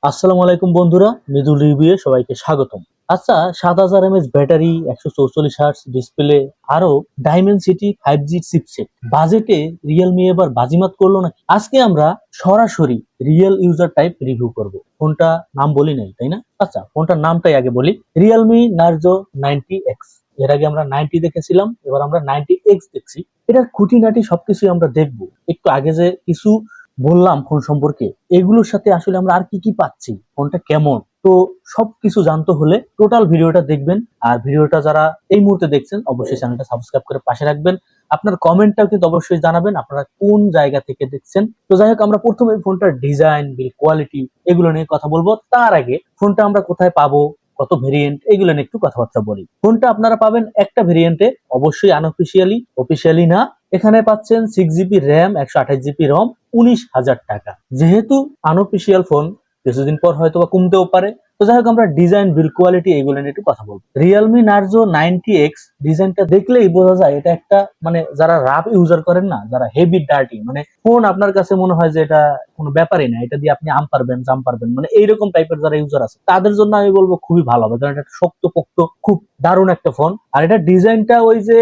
আসসালামু আলাইকুম বন্ধুরা, মৃদুল রিভিউয়ে সবাইকে স্বাগতম। আচ্ছা, 7000 mAh ব্যাটারি, 144 হার্টজ ডিসপ্লে, আরো ডাইমেনসিটি 5G চিপসেট বাজেটে রিয়েলমি এবার বাজিমাত করলো নাকি? আজকে আমরা সরাসরি রিয়েল ইউজার টাইপ রিভিউ করব। ফোনটা নাম বলি নাই, তাই না? আচ্ছা, ফোনটার নামটাই আগে বলি, রিয়েলমি নার্জো 90X। এর আগে আমরা 90 দেখেছিলাম, এবার আমরা 90X দেখছি। এটার খুঁটিনাটি সবকিছুই আমরা দেখবো। একটু আগে যে কিছু বললাম ফোন সম্পর্কে, এগুলোর সাথে আসলে আমরা আর কি কি পাচ্ছি, ফোনটা কেমন, তো সবকিছু জানতে হলে টোটাল ভিডিওটা দেখবেন। আর ভিডিওটা যারা এই মুহূর্তে দেখছেন অবশ্যই চ্যানেলটা সাবস্ক্রাইব করে পাশে রাখবেন। আপনার কমেন্টটাও কিন্তু অবশ্যই জানাবেন আপনারা কোন জায়গা থেকে দেখছেন। তো যাই হোক, আমরা প্রথমে ফোনটার ডিজাইন, বিল্ড কোয়ালিটি এগুলো নিয়ে কথা বলবো। তার আগে ফোনটা আমরা কোথায় পাবো, কত ভেরিয়েন্ট, এগুলো নিয়ে একটু কথাবার্তা বলি। ফোনটা আপনারা পাবেন একটা ভেরিয়েন্টে, অবশ্যই আনঅফিসিয়ালি, অফিসিয়ালি না। এখানে পাচ্ছেন 6GB র্যাম, 128GB রম, 19,000 টাকা। যেহেতু আনঅফিসিয়াল ফোন, কিছুদিন পর হয়তো বা কমতেও পারে। তো যাই হোক, আমরা ডিজাইন, বিল্ড কোয়ালিটি এগুলো নিয়ে একটু কথা বলবো। রিয়েলমি নার্জো 90X ডিজাইনটা দেখলেই বোঝা যায় এটা একটা, মানে যারা রাফ ইউজার করেন না, যারা হেভি ডার্টি, মানে ফোন আপনার কাছে মনে হয় যে এটা কোনো ব্যাপারই না, এটা দিয়ে আপনি আম পারবেন, জাম পারবেন, মানে এইরকম টাইপের যারা ইউজার আছে তাদের জন্য আমি বলবো খুবই ভালো হবে, কারণ এটা শক্ত পোক্ত, খুব দারুণ একটা ফোন। আর এটা ডিজাইনটা ওই যে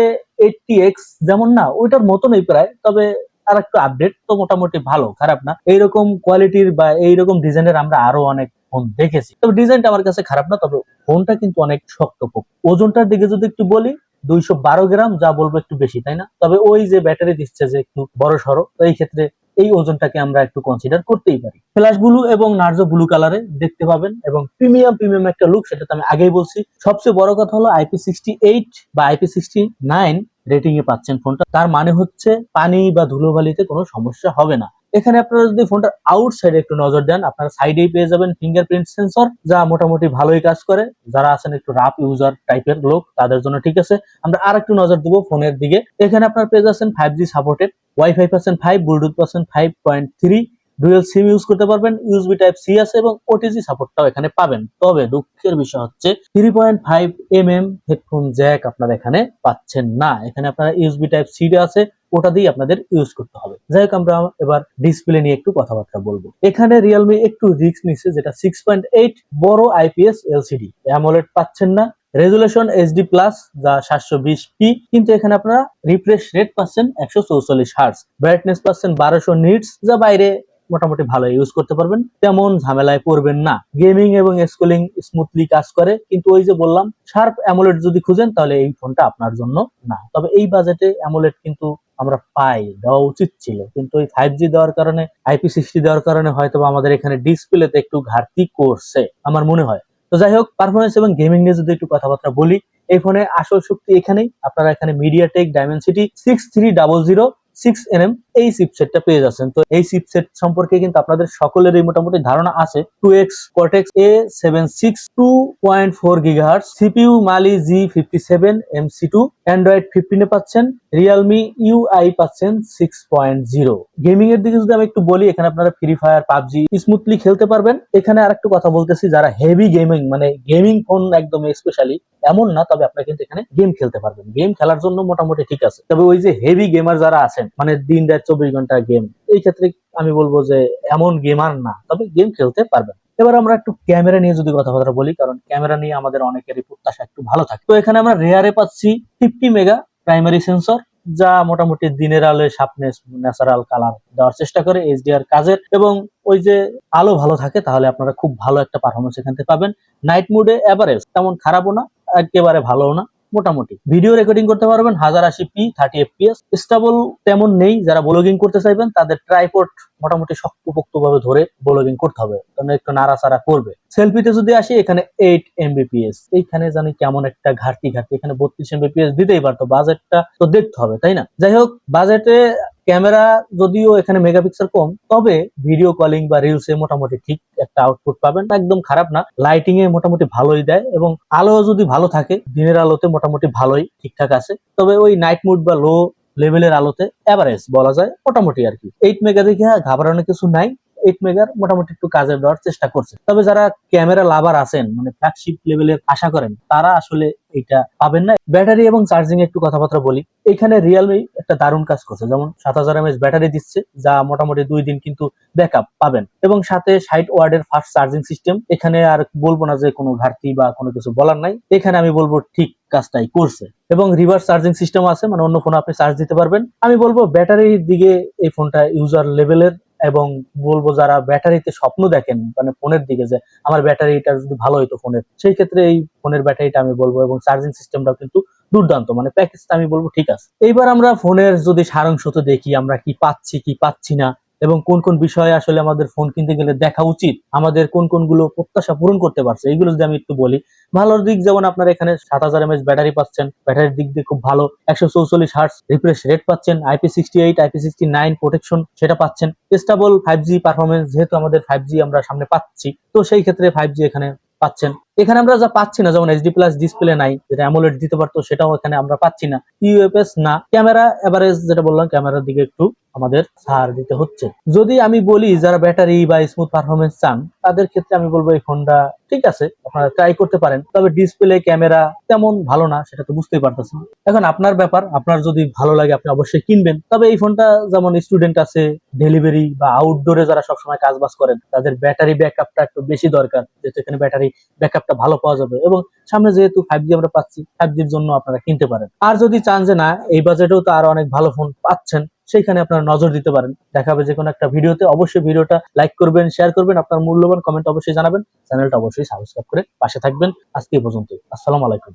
80X যেমন না, ওইটার মতনই প্রায়, তবে আর একটু আপডেট, তো মোটামুটি ভালো, খারাপ না। এইরকম কোয়ালিটির বা এইরকম ডিজাইনের আমরা আরো অনেক ফোন দেখেছি, তবে ডিজাইনটা আমার কাছে খারাপ না, তবে ফোনটা কিন্তু অনেক শক্তপোক্ত। ওজনটার দিকে যদি একটু বলি, 212 গ্রাম, যা বলবো একটু বেশি, তাই না? তবে ওই যে ব্যাটারি দিচ্ছে যে একটু বড় সড়ো, তো এই ক্ষেত্রে এই ওজনটাকে আমরা একটু কনসিডার করতেই পারি। ফ্ল্যাশ ব্লু এবং নার্জো ব্লু কালারে দেখতে পাবেন, এবং প্রিমিয়াম প্রিমিয়াম একটা লুক, সেটা তো আমি আগেই বলছি। সবচেয়ে বড় কথা হলো IP68 বা IP69 রেটিং এ পাচ্ছেন ফোনটা, তার মানে হচ্ছে পানি বা ধুলোবালিতে কোনো সমস্যা হবে না। এখানে আপনারা যদি ফোনটার আউটসাইডে একটু নজর দেন, আপনারা সাইডেই পেয়ে যাবেন ফিঙ্গারপ্রিন্ট সেন্সর, যা মোটামুটি ভালোই কাজ করে। যারা আছেন একটু রাফ ইউজার টাইপের লোক, তাদের জন্য ঠিক আছে। আমরা আর একটু নজর দিব ফোনের দিকে। এখানে আপনারা পেয়ে যাচ্ছেন 5G সাপোর্টেড, ওয়াইফাই পাচ্ছেন 5, ব্লুটুথ পাচ্ছেন 5.3, ডুয়াল সিম ইউজ করতে পারবেন, ইউএসবি টাইপ সি আছে, এবং ওটিজি সাপোর্টটাও এখানে পাবেন। তবে দুঃখের বিষয় হচ্ছে 3.5mm হেডফোন জ্যাক আপনারা এখানে পাচ্ছেন না। এখানে আপনারা ইউএসবি টাইপ সি আছে, ওটা দিয়ে আপনাদের ইউজ করতে হবে। যাই হোক, আমরা এবার ডিসপ্লে নিয়ে একটু কথাবার্তা বলবো। এখানে রিয়েলমি একটু রিস্ক নিচ্ছে, যেটা 6.8 বড় আইপিএস এলসিডি, অ্যামোলেড পাচ্ছেন না। রেজুলেশন এইচডি প্লাস, যা 720p, কিন্তু এখানে আপনারা রিফ্রেশ রেট পাচ্ছেন 144 হার্টজ, ব্রাইটনেস পাচ্ছেন 1200 নিটস, যা বাইরে মোটামুটি ভালো ইউজ করতে পারবেন, তেমন ঝামেলায় পড়বেন না। গেমিং এবং স্কুলিং স্মুথলি কাজ করে, কিন্তু ওই যে বললাম, শার্প অ্যামোলেড যদি খুঁজেন তাহলে এই ফোনটা আপনার জন্য না। তবে এই বাজেটে অ্যামোলেড কিন্তু আমরা পাই, দেওয়া উচিত ছিল, কিন্তু ওই 5G দেওয়ার কারণে, IP60 দেওয়ার কারণে হয়তো আমাদের এখানে ডিসপ্লেতে একটু ঘাটতি করছে আমার মনে হয়। তো যাই হোক, পারফরমেন্স এবং গেমিং নিয়ে যদি একটু কথাবার্তা বলি, এই ফোনে আসল শক্তি এখানেই। আপনারা এখানে মিডিয়াটেক ডাইমেনসিটি 6300 6nm এই চিপসেটটা পেয়ে যাচ্ছেন। তো এই চিপসেট সম্পর্কে কিন্তু আপনাদের সকলেরই মোটামুটি ধারণা আছে। 2x Cortex A76 2.4 GHz, CPU মালি G57 MC2, অ্যান্ড্রয়েড 15 এ পাচ্ছেন, রিয়েলমি UI পাচ্ছেন 6.0। গেমিং এর দিকে যদি আমি একটু বলি, এখানে আপনারা ফ্রি ফায়ার, পাবজি স্মুথলি খেলতে পারবেন। এখানে আরেকটু কথা বলতেছি, যারা হেভি গেমিং, মানে গেমিং ফোন একদম স্পেশালি এমন না, তবে আপনারা কিন্তু এখানে গেম খেলতে পারবেন। গেম খেলার জন্য মোটামুটি ঠিক আছে, তবে ওই যে হেভি গেমার যারা আছেন, মানে দিন রাত 24 ঘন্টা গেম, এই ক্ষেত্রে আমি বলবো যে এমন গেমার না, তবে গেম খেলতে পারবেন। এবার আমরা একটু ক্যামেরা নিয়ে যদি কথাবার্তা বলি, কারণ ক্যামেরা নিয়ে আমাদের অনেকেরই প্রত্যাশা একটু ভালো থাকে। তো এখানে আমরা রেয়ারে পাচ্ছি 50 মেগা প্রাইমারি সেন্সর, যা মোটামুটি দিনের আলোয় শার্পনেস, ন্যাচারাল কালার দেওয়ার চেষ্টা করে এইচডিআর কাজের, এবং ওই যে আলো ভালো থাকে তাহলে আপনারা খুব ভালো একটা পারফরমেন্স এখান থেকে পাবেন। নাইট মোডে এভারেজ, তেমন খারাপও না, একেবারে ভালোও না, মোটামুটি। ভিডিও রেকর্ডিং করতে পারবেন 1080p 30 fps। স্টেবল তেমন নেই, যারা ব্লগিং করতে চাইবেন তাদের ট্রাইপড মোটামুটি শক্তপোক্ত ভাবে ধরে ব্লগিং করতে হবে, কারণ একটু নাড়াচাড়া করবে। সেলফিতে যদি আসি, এখানে 8 mbps, এইখানে জানি কেমন একটা ঘাটতি ঘাটতি, এখানে 32 mbps দিতেই পারতো, বাজেটটা তো দেখতে হবে, তাই না? যাই হোক, বাজেটে ক্যামেরা যদিও এখানে মেগাপিক্সেল কম, তবে ভিডিও কলিং বা রিলসে মোটামুটি ঠিক একটা আউটপুট পাবেন, একদম খারাপ না। লাইটিং এ মোটামুটি ভালোই দেয়, এবং আলো যদি ভালো থাকে, দিনের আলোতে মোটামুটি ভালোই ঠিকঠাক আছে। তবে ওই নাইট মুড বা লো লেভেলের আলোতে এভারেজ বলা যায়, মোটামুটি আর কি। 8 মেগা দেখে ঘাবড়ানোর কিছু নাই, 8 মেগার মোটামুটি একটু কাজে দেওয়ার চেষ্টা করছে। তবে যারা ক্যামেরা লাভার আছেন, মানে ফ্ল্যাগশিপ লেভেলের আশা করেন, তারা আসলে এটা পাবেন না। ব্যাটারি এবং চার্জিং একটু কথাবার্তা বলি। এখানে রিয়েলমি একটা দারুণ কাজ করছে, যেমন 7000 mAh ব্যাটারি দিচ্ছে, যা মোটামুটি 2 দিন কিন্তু ব্যাকআপ পাবেন, এবং সাথে 60 ওয়াটের ফাস্ট চার্জিং সিস্টেম। এখানে আর বলবো না যে কোনো ঘাটতি বা কোনো কিছু বলার নাই, এখানে আমি বলবো ঠিক কাজটাই করছে। এবং রিভার্স চার্জিং সিস্টেম আছে, মানে অন্য ফোনে আপনি চার্জ দিতে পারবেন। আমি বলবো ব্যাটারির দিকে এই ফোনটা ইউজার লেভেলের, এবং বলবো যারা ব্যাটারিতে স্বপ্ন দেখেন, মানে ফোনের দিকে যে আমার ব্যাটারিটা যদি ভালো হইতো ফোনের, সেই ক্ষেত্রে এই ফোনের ব্যাটারিটা আমি বলবো, এবং চার্জিং সিস্টেমটাও কিন্তু দুর্দান্ত, মানে প্যাকেজটা আমি বলবো ঠিক আছে। এইবার আমরা ফোনের যদি সারাংশ তো দেখি, আমরা কি পাচ্ছি কি পাচ্ছি না, এবং কোন কোন বিষয়ে আসলে আমাদের ফোন কিনতে গেলে দেখা উচিত, আমাদের কোন কোন গুলো প্রত্যাশা পূরণ করতে পারছে, এগুলো যদি আমি একটু বলি। ভালোর দিক যেমন আপনারা এখানে 7000 mAh ব্যাটারি পাচ্ছেন, ব্যাটারির দিক দিয়ে খুব ভালো। 144 হার্টজ রিফ্রেশ রেট পাচ্ছেন, IP68 IP69 প্রোটেকশন সেটা পাচ্ছেন। স্টেবল 5G পারফরমেন্স, যেহেতু আমাদের 5G আমরা সামনে পাচ্ছি, তো সেই ক্ষেত্রে 5G এখানে পাচ্ছেন। এখানে আমরা যা পাচ্ছি না, যেমন HD প্লাস ডিসপ্লে নাই, যেটা অ্যামোলেড দিতে পারতো, সেটাও এখানে আমরা পাচ্ছি না। ইউএফএস না। ক্যামেরা এভারেজ, যেটা বললাম, ক্যামেরার দিকে একটু আমাদের ছাড় দিতে হচ্ছে। যদি আমি বলি যারা ব্যাটারি বা স্মুথ পারফরমেন্স চান, তাদের ক্ষেত্রে আমি বলবো এই ফোনটা ঠিক আছে, আপনারা ট্রাই করতে পারেন। তবে ডিসপ্লে ক্যামেরা তেমন ভালো না, সেটা তো বুঝতেই পারতেছেন। এখন আপনার ব্যাপার, আপনার যদি ভালো লাগে আপনি অবশ্যই কিনবেন। তবে এই ফোনটা যেমন স্টুডেন্ট আছে, ডেলিভারি বা আউটডোরে যারা সবসময় কাজ বাজ করেন, তাদের ব্যাটারি ব্যাকআপটা একটু বেশি দরকার, যেহেতু এখানে ব্যাটারি ব্যাকআপটা ভালো পাওয়া যাবে, এবং সামনে যেহেতু 5G আমরা পাচ্ছি, 5Gর জন্য আপনারা কিনতে পারেন। আর যদি চান যে না, এই বাজেটেও তো আরো অনেক ভালো ফোন পাচ্ছেন, সেইখানে আপনারা নজর দিতে পারেন। দেখাবে যে কোনো একটা ভিডিওতে। অবশ্যই ভিডিওটা লাইক করবেন, শেয়ার করবেন, আপনার মূল্যবান কমেন্ট অবশ্যই জানাবেন, চ্যানেলটা অবশ্যই সাবস্ক্রাইব করে পাশে থাকবেন। আজকে এই পর্যন্তই। আসসালামু আলাইকুম।